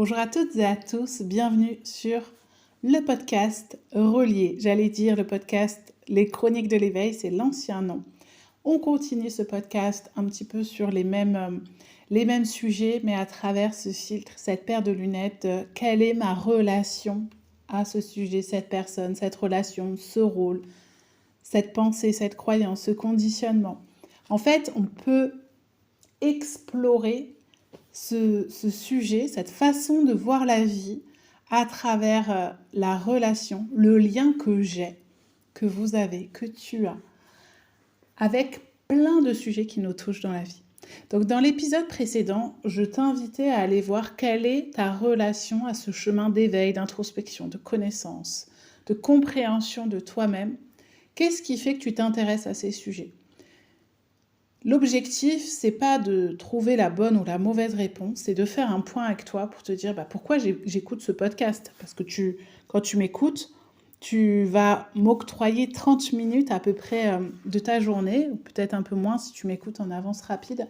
Bonjour à toutes et à tous, bienvenue sur le podcast Relié. J'allais dire le podcast Les Chroniques de l'éveil, c'est l'ancien nom. On continue ce podcast un petit peu sur les mêmes sujets, mais à travers ce filtre, cette paire de lunettes, quelle est ma relation à ce sujet, cette personne, cette relation, ce rôle, cette pensée, cette croyance, ce conditionnement. En fait, on peut explorer ce sujet, cette façon de voir la vie à travers la relation, le lien que j'ai, que vous avez, que tu as, avec plein de sujets qui nous touchent dans la vie. Donc dans l'épisode précédent, je t'invitais à aller voir quelle est ta relation à ce chemin d'éveil, d'introspection, de connaissance, de compréhension de toi-même. Qu'est-ce qui fait que tu t'intéresses à ces sujets ? L'objectif, c'est pas de trouver la bonne ou la mauvaise réponse, c'est de faire un point avec toi pour te dire pourquoi j'écoute ce podcast. Parce que quand tu m'écoutes, tu vas m'octroyer 30 minutes à peu près de ta journée, ou peut-être un peu moins si tu m'écoutes en avance rapide.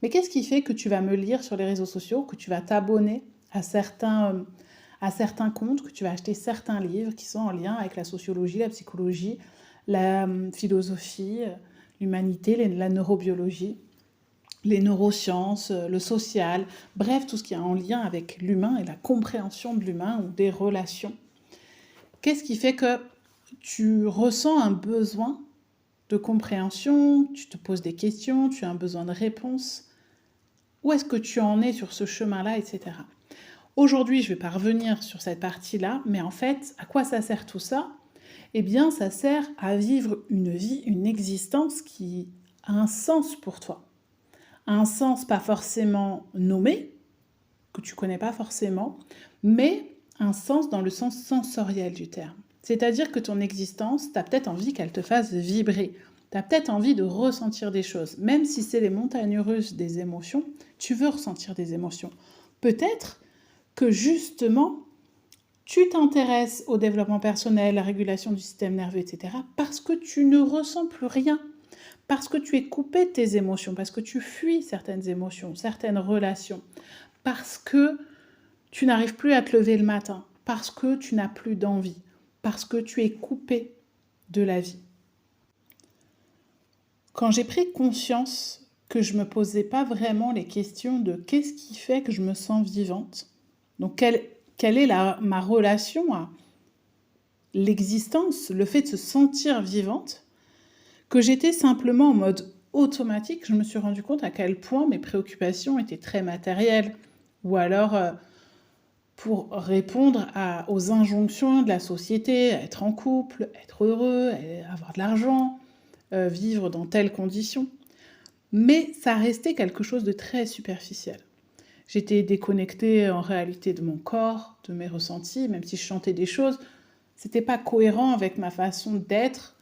Mais qu'est-ce qui fait que tu vas me lire sur les réseaux sociaux, que tu vas t'abonner à certains comptes, que tu vas acheter certains livres qui sont en lien avec la sociologie, la psychologie, la philosophie, l'humanité, la neurobiologie, les neurosciences, le social, bref, tout ce qui est en lien avec l'humain et la compréhension de l'humain ou des relations. Qu'est-ce qui fait que tu ressens un besoin de compréhension, tu te poses des questions, tu as un besoin de réponse? Où est-ce que tu en es sur ce chemin-là, etc. Aujourd'hui, je ne vais pas revenir sur cette partie-là, mais en fait, à quoi ça sert tout ça ? Eh bien, ça sert à vivre une vie, une existence qui a un sens pour toi. Un sens pas forcément nommé, que tu connais pas forcément, mais un sens dans le sens sensoriel du terme. C'est-à-dire que ton existence, tu as peut-être envie qu'elle te fasse vibrer. Tu as peut-être envie de ressentir des choses. Même si c'est les montagnes russes des émotions, tu veux ressentir des émotions. Peut-être que justement, tu t'intéresses au développement personnel, la régulation du système nerveux, etc. parce que tu ne ressens plus rien, parce que tu es coupé de tes émotions, parce que tu fuis certaines émotions, certaines relations, parce que tu n'arrives plus à te lever le matin, parce que tu n'as plus d'envie, parce que tu es coupé de la vie. Quand j'ai pris conscience que je ne me posais pas vraiment les questions de qu'est-ce qui fait que je me sens vivante, donc quelle est ma relation à l'existence, le fait de se sentir vivante, que j'étais simplement en mode automatique, je me suis rendu compte à quel point mes préoccupations étaient très matérielles, ou alors pour répondre aux injonctions de la société, être en couple, être heureux, avoir de l'argent, vivre dans telles conditions. Mais ça restait quelque chose de très superficiel. J'étais déconnectée en réalité de mon corps, de mes ressentis, même si je chantais des choses, c'était pas cohérent avec ma façon d'être,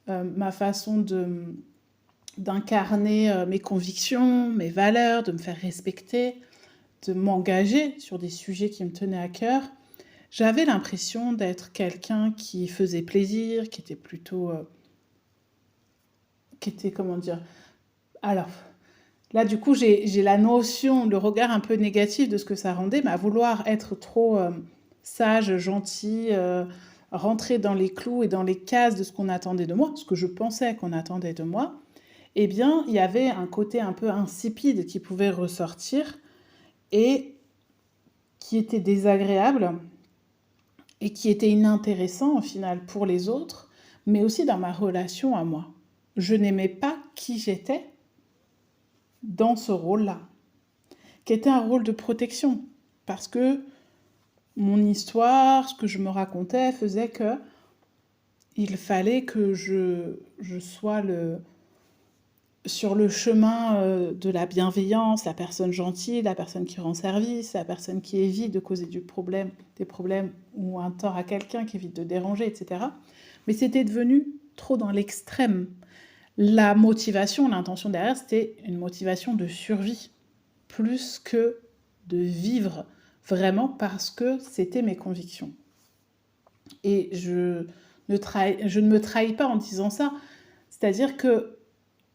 ma façon d'incarner mes convictions, mes valeurs, de me faire respecter, de m'engager sur des sujets qui me tenaient à cœur. J'avais l'impression d'être quelqu'un qui faisait plaisir, qui était plutôt... comment dire... Alors, là, du coup, j'ai la notion, le regard un peu négatif de ce que ça rendait, mais à vouloir être trop sage, gentil, rentrer dans les clous et dans les cases de ce qu'on attendait de moi, ce que je pensais qu'on attendait de moi, eh bien, il y avait un côté un peu insipide qui pouvait ressortir et qui était désagréable et qui était inintéressant au final pour les autres, mais aussi dans ma relation à moi. Je n'aimais pas qui j'étais dans ce rôle-là, qui était un rôle de protection, parce que mon histoire, ce que je me racontais, faisait que il fallait que je sois sur le chemin de la bienveillance, la personne gentille, la personne qui rend service, la personne qui évite de causer des problèmes ou un tort à quelqu'un, qui évite de déranger, etc. Mais c'était devenu trop dans l'extrême. La motivation, l'intention derrière, c'était une motivation de survie, plus que de vivre vraiment parce que c'était mes convictions. Et je ne me trahis pas en disant ça. C'est-à-dire que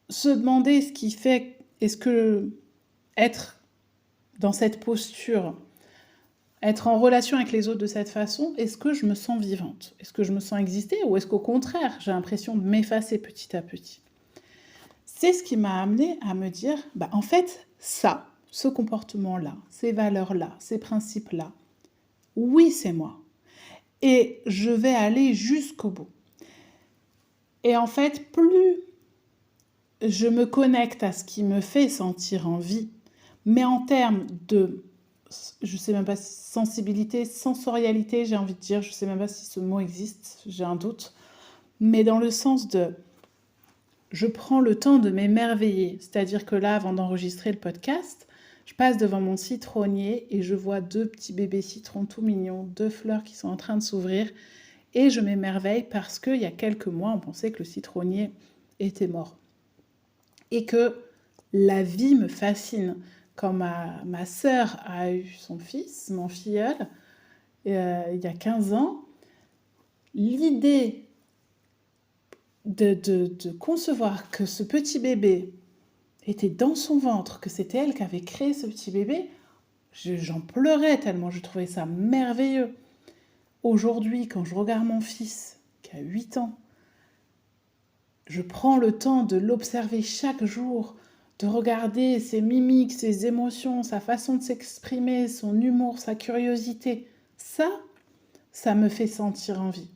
se demander ce qui fait, est-ce que être dans cette posture être en relation avec les autres de cette façon, est-ce que je me sens vivante? Est-ce que je me sens exister? Ou est-ce qu'au contraire, j'ai l'impression de m'effacer petit à petit? C'est ce qui m'a amené à me dire, en fait, ça, ce comportement-là, ces valeurs-là, ces principes-là, oui, c'est moi. Et je vais aller jusqu'au bout. Et en fait, plus je me connecte à ce qui me fait sentir en vie, mais en termes de, je sais même pas si sensibilité, sensorialité, j'ai envie de dire, je sais même pas si ce mot existe, j'ai un doute, mais dans le sens de, je prends le temps de m'émerveiller. C'est-à-dire que là, avant d'enregistrer le podcast, je passe devant mon citronnier et je vois 2 petits bébés citrons tout mignons, 2 fleurs qui sont en train de s'ouvrir. Et je m'émerveille parce qu'il y a quelques mois, on pensait que le citronnier était mort. Et que la vie me fascine. Quand ma sœur a eu son fils, mon filleul, il y a 15 ans, l'idée de concevoir que ce petit bébé était dans son ventre, que c'était elle qui avait créé ce petit bébé, j'en pleurais tellement je trouvais ça merveilleux. Aujourd'hui, quand je regarde mon fils, qui a 8 ans, je prends le temps de l'observer chaque jour, de regarder ses mimiques, ses émotions, sa façon de s'exprimer, son humour, sa curiosité. Ça me fait sentir en vie.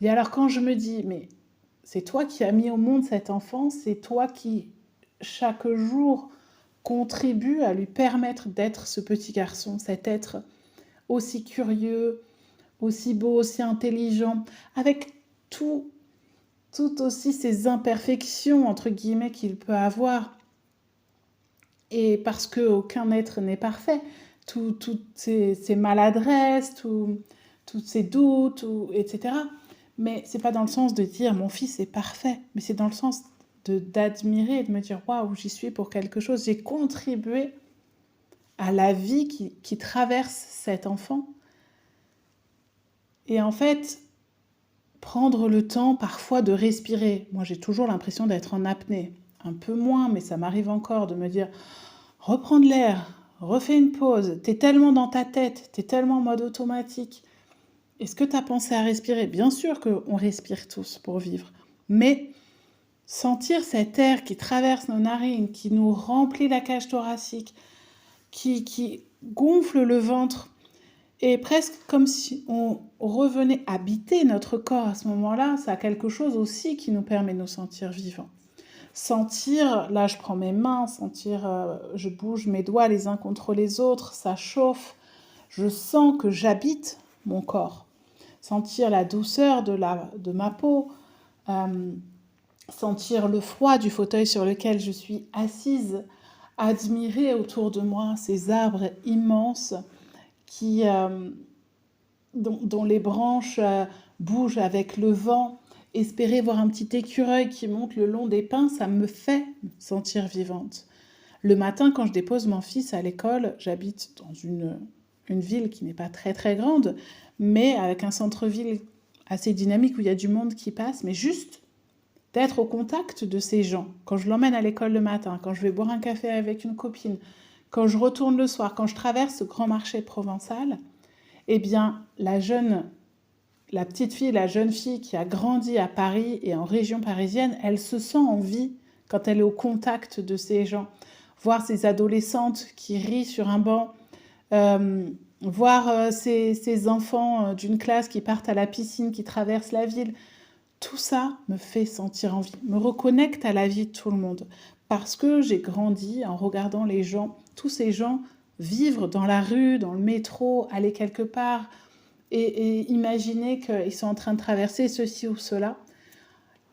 Et alors quand je me dis, mais c'est toi qui as mis au monde cet enfant, c'est toi qui, chaque jour, contribue à lui permettre d'être ce petit garçon, cet être aussi curieux, aussi beau, aussi intelligent, avec tout aussi ces imperfections, entre guillemets, qu'il peut avoir. Et parce qu'aucun être n'est parfait, toutes ces maladresses, tous ces doutes, etc. Mais c'est pas dans le sens de dire mon fils est parfait, mais c'est dans le sens d'admirer et de me dire waouh, j'y suis pour quelque chose, j'ai contribué à la vie qui traverse cet enfant. Et en fait, prendre le temps parfois de respirer. Moi, j'ai toujours l'impression d'être en apnée. Un peu moins, mais ça m'arrive encore de me dire reprendre l'air, refais une pause. T'es tellement dans ta tête, t'es tellement en mode automatique. Est-ce que t'as pensé à respirer? Bien sûr qu'on respire tous pour vivre, mais sentir cet air qui traverse nos narines, qui nous remplit la cage thoracique, qui gonfle le ventre, et presque comme si on revenait habiter notre corps à ce moment-là, ça a quelque chose aussi qui nous permet de nous sentir vivants. Sentir, là je prends mes mains, sentir, je bouge mes doigts les uns contre les autres, ça chauffe, je sens que j'habite mon corps. Sentir la douceur de ma peau, sentir le froid du fauteuil sur lequel je suis assise, admirer autour de moi ces arbres immenses dont les branches bougent avec le vent, espérer voir un petit écureuil qui monte le long des pins, ça me fait sentir vivante. Le matin, quand je dépose mon fils à l'école, j'habite dans une ville qui n'est pas très très grande, mais avec un centre-ville assez dynamique où il y a du monde qui passe, mais juste d'être au contact de ces gens. Quand je l'emmène à l'école le matin, quand je vais boire un café avec une copine, quand je retourne le soir, quand je traverse ce grand marché provençal, eh bien, la petite fille, la jeune fille qui a grandi à Paris et en région parisienne, elle se sent en vie quand elle est au contact de ces gens. Voir ces adolescentes qui rient sur un banc, voir ces enfants d'une classe qui partent à la piscine, qui traversent la ville, tout ça me fait sentir en vie, me reconnecte à la vie de tout le monde. Parce que j'ai grandi en regardant les gens, tous ces gens vivre dans la rue, dans le métro, aller quelque part et imaginer qu'ils sont en train de traverser ceci ou cela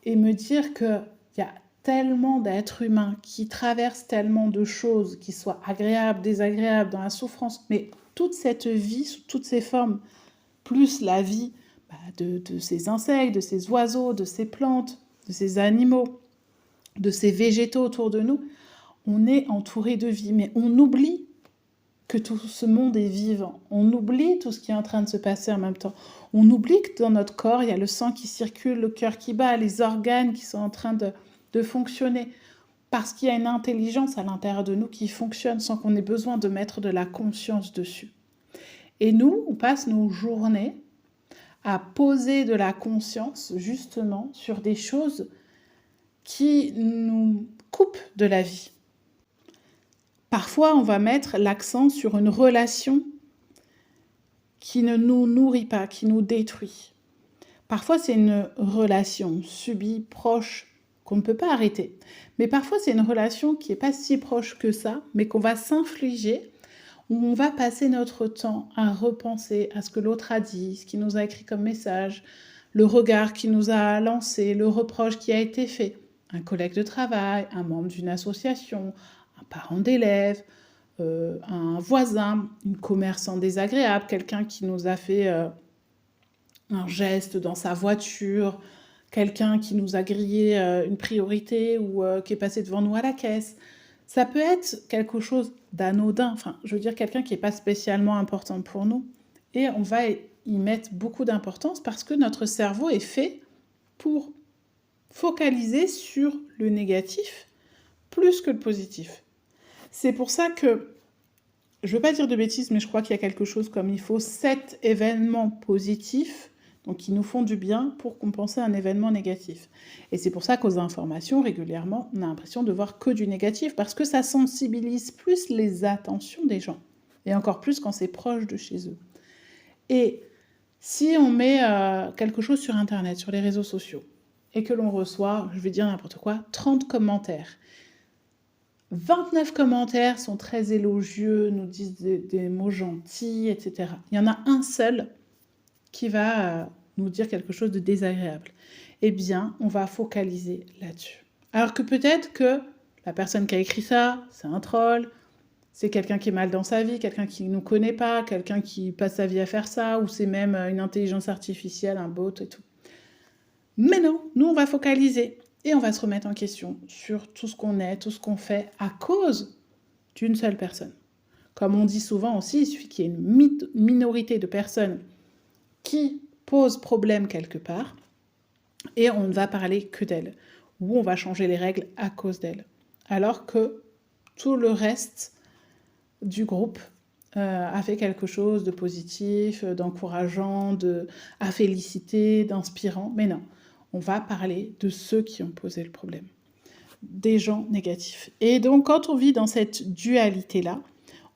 et me dire qu'il y a tellement d'êtres humains qui traversent tellement de choses, qui soient agréables, désagréables, dans la souffrance, mais toute cette vie, sous toutes ses formes, plus la vie de ces insectes, de ces oiseaux, de ces plantes, de ces animaux, de ces végétaux autour de nous, on est entouré de vie, mais on oublie que tout ce monde est vivant. On oublie tout ce qui est en train de se passer en même temps. On oublie que dans notre corps, il y a le sang qui circule, le cœur qui bat, les organes qui sont en train de fonctionner. Parce qu'il y a une intelligence à l'intérieur de nous qui fonctionne sans qu'on ait besoin de mettre de la conscience dessus. Et nous, on passe nos journées à poser de la conscience, justement, sur des choses qui nous coupent de la vie. Parfois, on va mettre l'accent sur une relation qui ne nous nourrit pas, qui nous détruit. Parfois, c'est une relation subie, proche, qu'on ne peut pas arrêter. Mais parfois, c'est une relation qui n'est pas si proche que ça, mais qu'on va s'infliger, où on va passer notre temps à repenser à ce que l'autre a dit, ce qu'il nous a écrit comme message, le regard qu'il nous a lancé, le reproche qui a été fait. Un collègue de travail, un membre d'une association, un parent d'élève, un voisin, une commerçante désagréable, quelqu'un qui nous a fait un geste dans sa voiture, quelqu'un qui nous a grillé une priorité ou qui est passé devant nous à la caisse. Ça peut être quelque chose d'anodin, enfin, je veux dire quelqu'un qui n'est pas spécialement important pour nous. Et on va y mettre beaucoup d'importance parce que notre cerveau est fait pour focaliser sur le négatif plus que le positif. C'est pour ça que, je ne veux pas dire de bêtises, mais je crois qu'il y a quelque chose comme il faut 7 événements positifs, donc qui nous font du bien pour compenser un événement négatif. Et c'est pour ça qu'aux informations, régulièrement, on a l'impression de voir que du négatif, parce que ça sensibilise plus les attentions des gens, et encore plus quand c'est proche de chez eux. Et si on met quelque chose sur Internet, sur les réseaux sociaux, et que l'on reçoit, je vais dire n'importe quoi, 30 commentaires, 29 commentaires sont très élogieux, nous disent des mots gentils, etc. Il y en a un seul qui va nous dire quelque chose de désagréable. Eh bien, on va focaliser là-dessus. Alors que peut-être que la personne qui a écrit ça, c'est un troll, c'est quelqu'un qui est mal dans sa vie, quelqu'un qui ne nous connaît pas, quelqu'un qui passe sa vie à faire ça, ou c'est même une intelligence artificielle, un bot et tout. Mais non, nous, on va focaliser. Et on va se remettre en question sur tout ce qu'on est, tout ce qu'on fait à cause d'une seule personne. Comme on dit souvent aussi, il suffit qu'il y ait une minorité de personnes qui posent problème quelque part et on ne va parler que d'elles. Ou on va changer les règles à cause d'elles. Alors que tout le reste du groupe a fait quelque chose de positif, d'encourageant, à féliciter, d'inspirant. Mais non. On va parler de ceux qui ont posé le problème, des gens négatifs. Et donc, quand on vit dans cette dualité-là,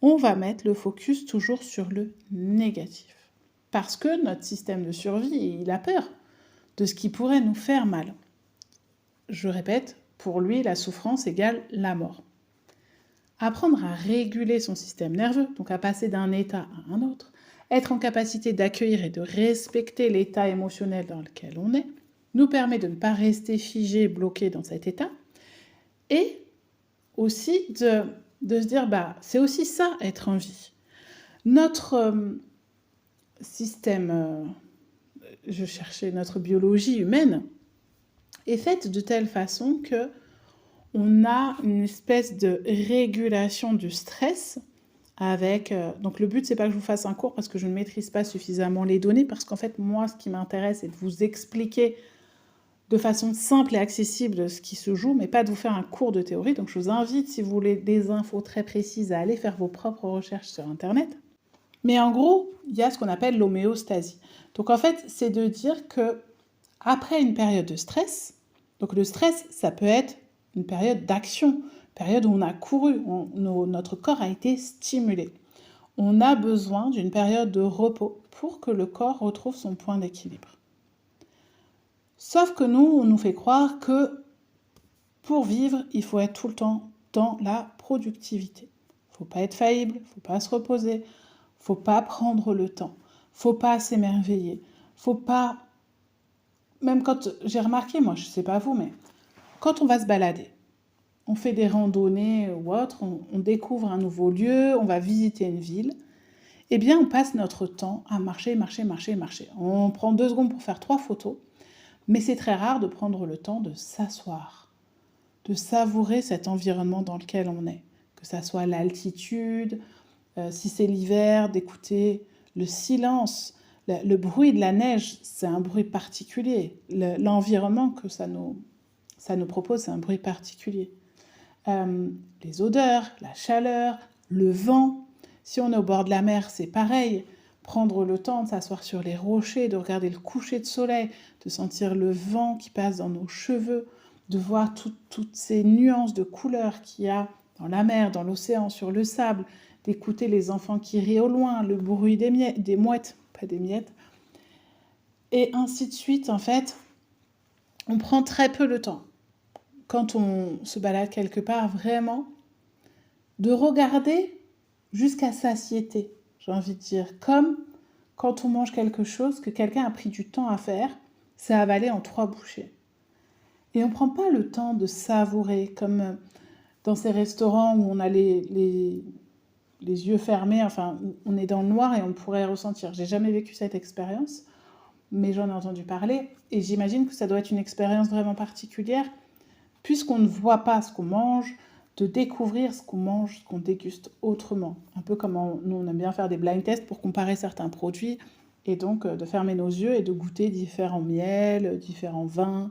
on va mettre le focus toujours sur le négatif. Parce que notre système de survie, il a peur de ce qui pourrait nous faire mal. Je répète, pour lui, la souffrance égale la mort. Apprendre à réguler son système nerveux, donc à passer d'un état à un autre, être en capacité d'accueillir et de respecter l'état émotionnel dans lequel on est, nous permet de ne pas rester figé, bloqué dans cet état, et aussi de se dire, c'est aussi ça, être en vie. Notre système, je cherchais notre biologie humaine, est faite de telle façon que on a une espèce de régulation du stress avec... donc le but, c'est pas que je vous fasse un cours parce que je ne maîtrise pas suffisamment les données, parce qu'en fait, moi, ce qui m'intéresse, c'est de vous expliquer de façon simple et accessible ce qui se joue, mais pas de vous faire un cours de théorie. Donc je vous invite, si vous voulez des infos très précises, à aller faire vos propres recherches sur Internet. Mais en gros, il y a ce qu'on appelle l'homéostasie. Donc en fait, c'est de dire que après une période de stress, donc le stress, ça peut être une période d'action, une période où on a couru, notre corps a été stimulé. On a besoin d'une période de repos pour que le corps retrouve son point d'équilibre. Sauf que nous, on nous fait croire que pour vivre, il faut être tout le temps dans la productivité. Il ne faut pas être faillible, il ne faut pas se reposer, il ne faut pas prendre le temps, il ne faut pas s'émerveiller, il ne faut pas... Même quand j'ai remarqué, moi, je ne sais pas vous, mais quand on va se balader, on fait des randonnées ou autre, on découvre un nouveau lieu, on va visiter une ville, eh bien, on passe notre temps à marcher. On prend 2 secondes pour faire 3 photos, mais c'est très rare de prendre le temps de s'asseoir, de savourer cet environnement dans lequel on est, que ça soit l'altitude, si c'est l'hiver, d'écouter le silence, le bruit de la neige, c'est un bruit particulier. L'environnement que ça nous propose, c'est un bruit particulier. Les odeurs, la chaleur, le vent. Si on est au bord de la mer, c'est pareil. prendre le temps de s'asseoir sur les rochers, de regarder le coucher de soleil, de sentir le vent qui passe dans nos cheveux, de voir toutes ces nuances de couleurs qu'il y a dans la mer, dans l'océan, sur le sable, d'écouter les enfants qui rient au loin, le bruit des mouettes, pas des miettes, et ainsi de suite. En fait, on prend très peu le temps, quand on se balade quelque part, vraiment, de regarder jusqu'à satiété, j'ai envie de dire, comme quand on mange quelque chose que quelqu'un a pris du temps à faire, c'est avalé en 3 bouchées. Et on ne prend pas le temps de savourer, comme dans ces restaurants où on a les yeux fermés, enfin, où on est dans le noir et on pourrait ressentir. J'ai jamais vécu cette expérience, mais j'en ai entendu parler, et j'imagine que ça doit être une expérience vraiment particulière, puisqu'on ne voit pas ce qu'on mange, de découvrir ce qu'on mange, ce qu'on déguste autrement. Un peu comme nous, on aime bien faire des blind tests pour comparer certains produits, et donc de fermer nos yeux et de goûter différents miels, différents vins,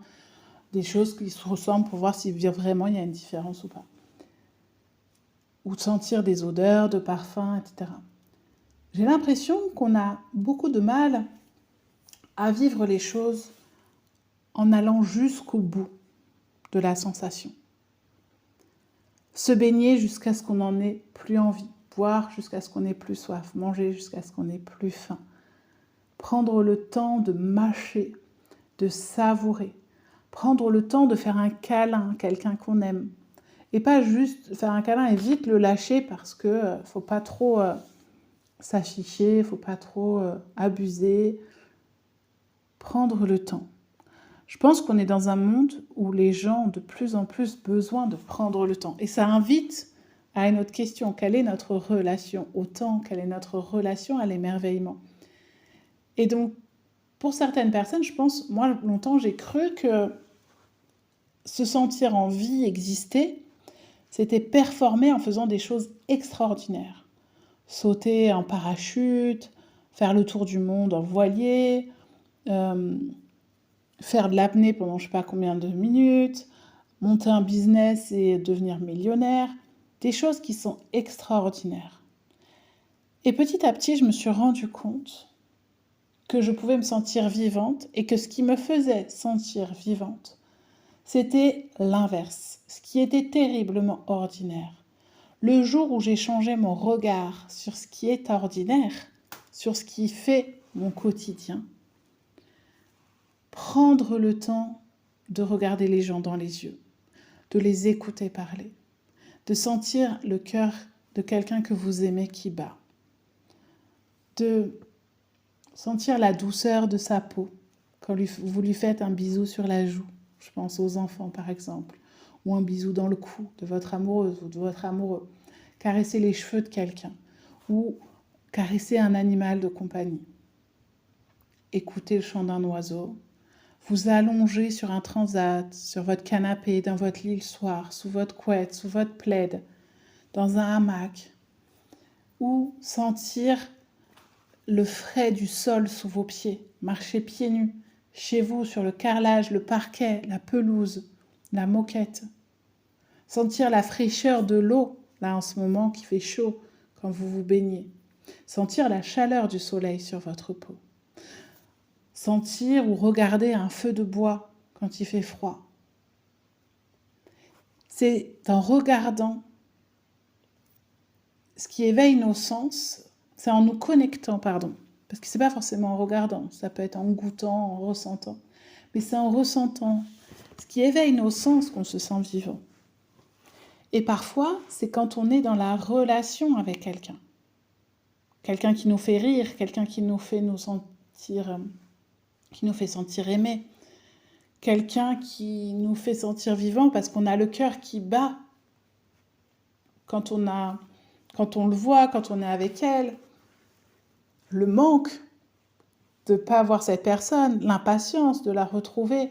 des choses qui se ressemblent pour voir si vraiment il y a une différence ou pas. Ou de sentir des odeurs, de parfums, etc. J'ai l'impression qu'on a beaucoup de mal à vivre les choses en allant jusqu'au bout de la sensation. Se baigner jusqu'à ce qu'on n'en ait plus envie, boire jusqu'à ce qu'on n'ait plus soif, manger jusqu'à ce qu'on n'ait plus faim. Prendre le temps de mâcher, de savourer. Prendre le temps de faire un câlin à quelqu'un qu'on aime. Et pas juste faire un câlin et vite le lâcher parce que faut pas trop s'afficher, faut pas trop abuser. Prendre le temps. Je pense qu'on est dans un monde où les gens ont de plus en plus besoin de prendre le temps. Et ça invite à une autre question. Quelle est notre relation au temps? Quelle est notre relation à l'émerveillement? Et donc, pour certaines personnes, je pense, moi, longtemps, j'ai cru que se sentir en vie, exister, c'était performer en faisant des choses extraordinaires. Sauter en parachute, faire le tour du monde en voilier, faire de l'apnée pendant je ne sais pas combien de minutes, monter un business et devenir millionnaire, des choses qui sont extraordinaires. Et petit à petit, je me suis rendu compte que je pouvais me sentir vivante et que ce qui me faisait sentir vivante, c'était l'inverse, ce qui était terriblement ordinaire. Le jour où j'ai changé mon regard sur ce qui est ordinaire, sur ce qui fait mon quotidien, prendre le temps de regarder les gens dans les yeux, de les écouter parler, de sentir le cœur de quelqu'un que vous aimez qui bat, de sentir la douceur de sa peau quand vous lui faites un bisou sur la joue, je pense aux enfants par exemple, ou un bisou dans le cou de votre amoureuse ou de votre amoureux, caresser les cheveux de quelqu'un, ou caresser un animal de compagnie, écouter le chant d'un oiseau, vous allonger sur un transat, sur votre canapé, dans votre lit le soir, sous votre couette, sous votre plaid, dans un hamac, ou sentir le frais du sol sous vos pieds, marcher pieds nus, chez vous, sur le carrelage, le parquet, la pelouse, la moquette. Sentir la fraîcheur de l'eau, là en ce moment qui fait chaud quand vous vous baignez. Sentir la chaleur du soleil sur votre peau. Sentir ou regarder un feu de bois quand il fait froid. C'est en regardant ce qui éveille nos sens, c'est en nous connectant, parce que c'est pas forcément en regardant, ça peut être en goûtant, en ressentant, mais c'est en ressentant ce qui éveille nos sens qu'on se sent vivant. Et parfois, c'est quand on est dans la relation avec quelqu'un. Quelqu'un qui nous fait rire, quelqu'un qui nous fait sentir aimés. Quelqu'un qui nous fait sentir vivants parce qu'on a le cœur qui bat quand on le voit, quand on est avec elle. Le manque de ne pas voir cette personne, l'impatience de la retrouver.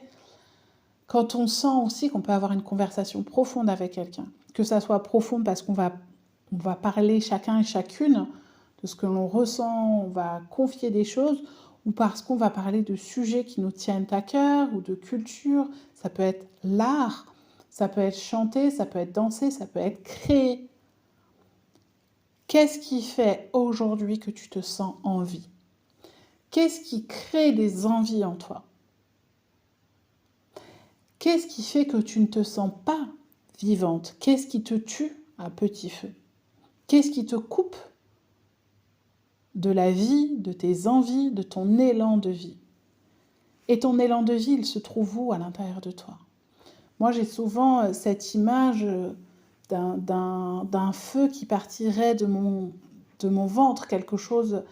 Quand on sent aussi qu'on peut avoir une conversation profonde avec quelqu'un, que ça soit profonde parce qu'on va parler chacun et chacune de ce que l'on ressent, on va confier des choses, ou parce qu'on va parler de sujets qui nous tiennent à cœur, ou de culture. Ça peut être l'art, ça peut être chanter, ça peut être danser, ça peut être créer. Qu'est-ce qui fait aujourd'hui que tu te sens en vie? Qu'est-ce qui crée des envies en toi? Qu'est-ce qui fait que tu ne te sens pas vivante? Qu'est-ce qui te tue à petit feu? Qu'est-ce qui te coupe de la vie, de tes envies, de ton élan de vie? Et ton élan de vie, il se trouve où à l'intérieur de toi? Moi, j'ai souvent cette image d'un feu qui partirait de mon ventre, quelque chose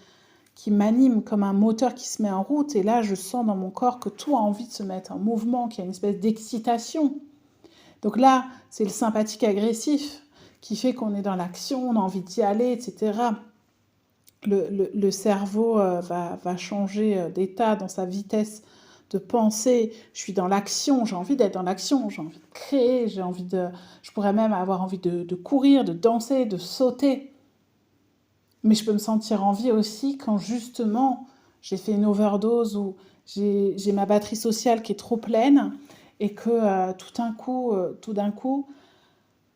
qui m'anime comme un moteur qui se met en route. Et là, je sens dans mon corps que tout a envie de se mettre en mouvement, qu'il y a une espèce d'excitation. Donc là, c'est le sympathique agressif qui fait qu'on est dans l'action, on a envie d'y aller, etc. Le cerveau va changer d'état dans sa vitesse de penser. Je suis dans l'action, j'ai envie d'être dans l'action, j'ai envie de créer, je pourrais même avoir envie de courir, de danser, de sauter. Mais je peux me sentir en vie aussi quand justement j'ai fait une overdose ou j'ai ma batterie sociale qui est trop pleine et que tout d'un coup,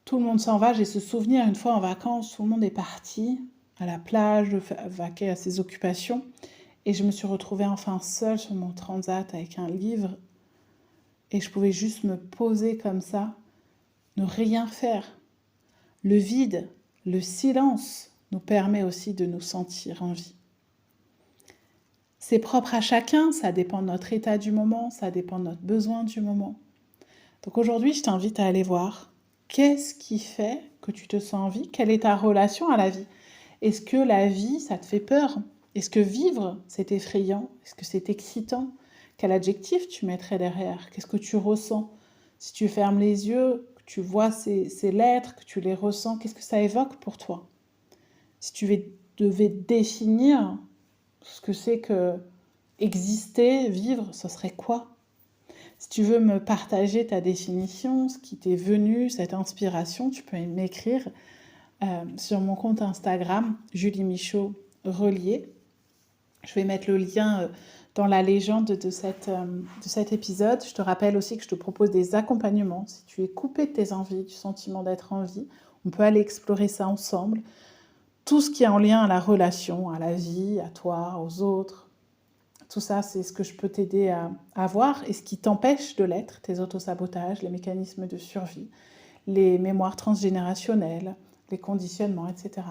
tout le monde s'en va. J'ai ce souvenir une fois en vacances, tout le monde est parti à la plage, vaquer à ses occupations. Et je me suis retrouvée enfin seule sur mon transat avec un livre. Et je pouvais juste me poser comme ça, ne rien faire. Le vide, le silence nous permet aussi de nous sentir en vie. C'est propre à chacun, ça dépend de notre état du moment, ça dépend de notre besoin du moment. Donc aujourd'hui, je t'invite à aller voir qu'est-ce qui fait que tu te sens en vie, quelle est ta relation à la vie. Est-ce que la vie, ça te fait peur? Est-ce que vivre, c'est effrayant? Est-ce que c'est excitant? Quel adjectif tu mettrais derrière? Qu'est-ce que tu ressens? Si tu fermes les yeux, que tu vois ces lettres, que tu les ressens, qu'est-ce que ça évoque pour toi? Si tu devais définir ce que c'est que exister, vivre, ce serait quoi? Si tu veux me partager ta définition, ce qui t'est venu, cette inspiration, tu peux m'écrire sur mon compte Instagram, Julie Michaud Relié. Je vais mettre le lien dans la légende de cet épisode. Je te rappelle aussi que je te propose des accompagnements. Si tu es coupé de tes envies, du sentiment d'être en vie, on peut aller explorer ça ensemble. Tout ce qui est en lien à la relation, à la vie, à toi, aux autres. Tout ça, c'est ce que je peux t'aider à voir et ce qui t'empêche de l'être, tes autosabotages, les mécanismes de survie, les mémoires transgénérationnelles, les conditionnements, etc.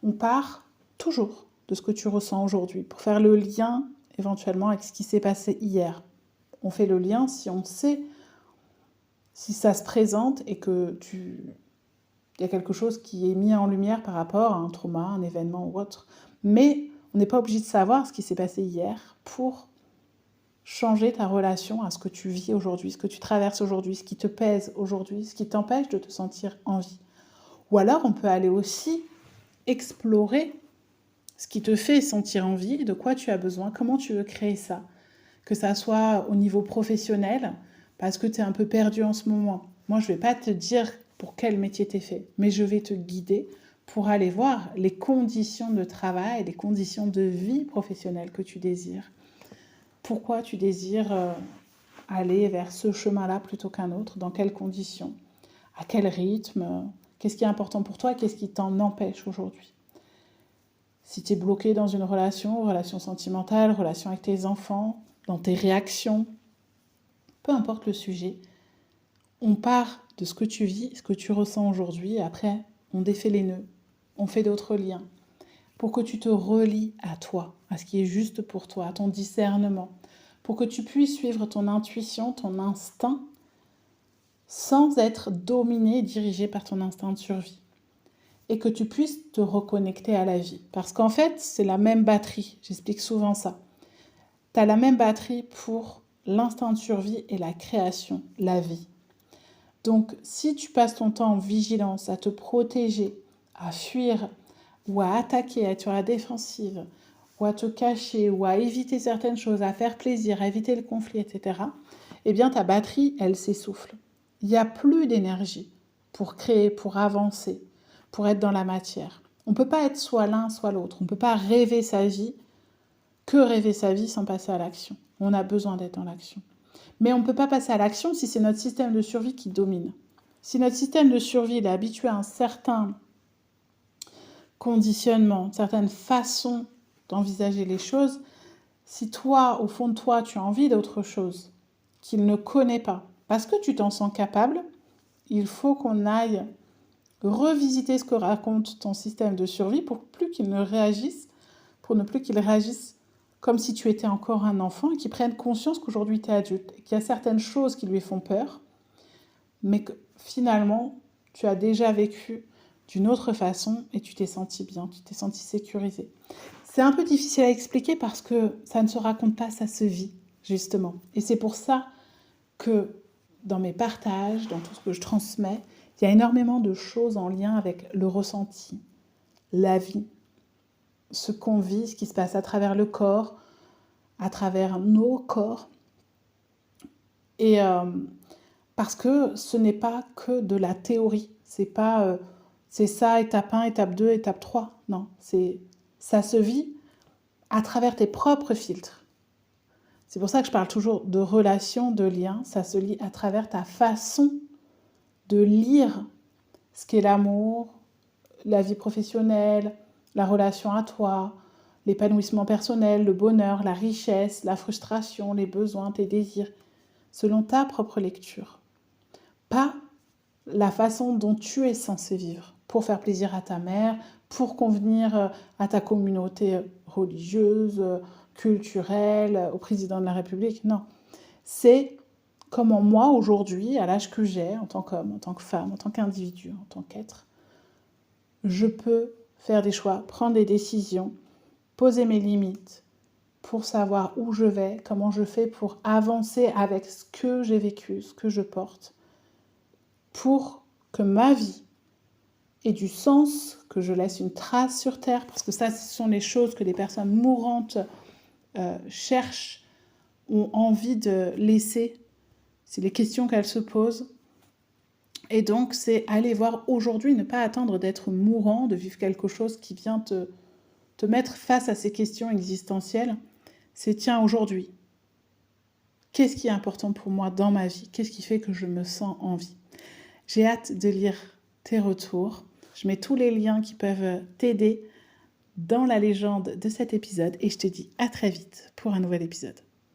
On part toujours de ce que tu ressens aujourd'hui pour faire le lien éventuellement avec ce qui s'est passé hier. On fait le lien si on sait, si ça se présente et que il y a quelque chose qui est mis en lumière par rapport à un trauma, un événement ou autre. Mais on n'est pas obligé de savoir ce qui s'est passé hier pour changer ta relation à ce que tu vis aujourd'hui, ce que tu traverses aujourd'hui, ce qui te pèse aujourd'hui, ce qui t'empêche de te sentir en vie. Ou alors, on peut aller aussi explorer ce qui te fait sentir en vie, de quoi tu as besoin, comment tu veux créer ça. Que ça soit au niveau professionnel, parce que tu es un peu perdu en ce moment. Moi, je ne vais pas te dire pour quel métier tu es fait, mais je vais te guider pour aller voir les conditions de travail, les conditions de vie professionnelle que tu désires. Pourquoi tu désires aller vers ce chemin-là plutôt qu'un autre, dans quelles conditions, à quel rythme, qu'est-ce qui est important pour toi, qu'est-ce qui t'en empêche aujourd'hui. Si tu es bloqué dans une relation sentimentale, relation avec tes enfants, dans tes réactions, peu importe le sujet, on part de ce que tu vis, ce que tu ressens aujourd'hui, et après, on défait les nœuds, on fait d'autres liens, pour que tu te relies à toi, à ce qui est juste pour toi, à ton discernement, pour que tu puisses suivre ton intuition, ton instinct, sans être dominé et dirigé par ton instinct de survie. Et que tu puisses te reconnecter à la vie. Parce qu'en fait, c'est la même batterie. J'explique souvent ça. Tu as la même batterie pour l'instinct de survie et la création, la vie. Donc, si tu passes ton temps en vigilance, à te protéger, à fuir, ou à attaquer, à être sur la défensive, ou à te cacher, ou à éviter certaines choses, à faire plaisir, à éviter le conflit, etc., eh bien, ta batterie, elle s'essouffle. Il n'y a plus d'énergie pour créer, pour avancer, pour être dans la matière. On ne peut pas être soit l'un, soit l'autre. On ne peut pas rêver sa vie, que rêver sa vie sans passer à l'action. On a besoin d'être dans l'action. Mais on ne peut pas passer à l'action si c'est notre système de survie qui domine. Si notre système de survie est habitué à un certain conditionnement, une certaine façon d'envisager les choses, Si toi, au fond de toi, tu as envie d'autre chose qu'il ne connaît pas, parce que tu t'en sens capable, il faut qu'on aille revisiter ce que raconte ton système de survie pour ne plus qu'il réagisse comme si tu étais encore un enfant et qu'il prenne conscience qu'aujourd'hui tu es adulte et qu'il y a certaines choses qui lui font peur, mais que finalement tu as déjà vécu d'une autre façon et tu t'es senti bien, tu t'es senti sécurisé. C'est un peu difficile à expliquer parce que ça ne se raconte pas, ça se vit, justement. Et c'est pour ça que dans mes partages, dans tout ce que je transmets, il y a énormément de choses en lien avec le ressenti, la vie, ce qu'on vit, ce qui se passe à travers le corps, à travers nos corps. Et parce que ce n'est pas que de la théorie, c'est pas c'est ça, étape 1, étape 2, étape 3. Non, ça se vit à travers tes propres filtres. C'est pour ça que je parle toujours de relation, de lien. Ça se lit à travers ta façon de lire ce qu'est l'amour, la vie professionnelle, la relation à toi, l'épanouissement personnel, le bonheur, la richesse, la frustration, les besoins, tes désirs, selon ta propre lecture. Pas la façon dont tu es censé vivre, pour faire plaisir à ta mère, pour convenir à ta communauté religieuse, culturelle, au président de la République. Non, c'est comment moi, aujourd'hui, à l'âge que j'ai, en tant qu'homme, en tant que femme, en tant qu'individu, en tant qu'être, je peux faire des choix, prendre des décisions, poser mes limites pour savoir où je vais, comment je fais pour avancer avec ce que j'ai vécu, ce que je porte, pour que ma vie ait du sens, que je laisse une trace sur Terre, parce que ça, ce sont les choses que les personnes mourantes cherchent, ont envie de laisser. C'est les questions qu'elles se posent. Et donc, c'est aller voir aujourd'hui, ne pas attendre d'être mourant, de vivre quelque chose qui vient te mettre face à ces questions existentielles. C'est tiens, aujourd'hui, qu'est-ce qui est important pour moi dans ma vie? Qu'est-ce qui fait que je me sens en vie? J'ai hâte de lire tes retours. Je mets tous les liens qui peuvent t'aider dans la légende de cet épisode et je te dis à très vite pour un nouvel épisode.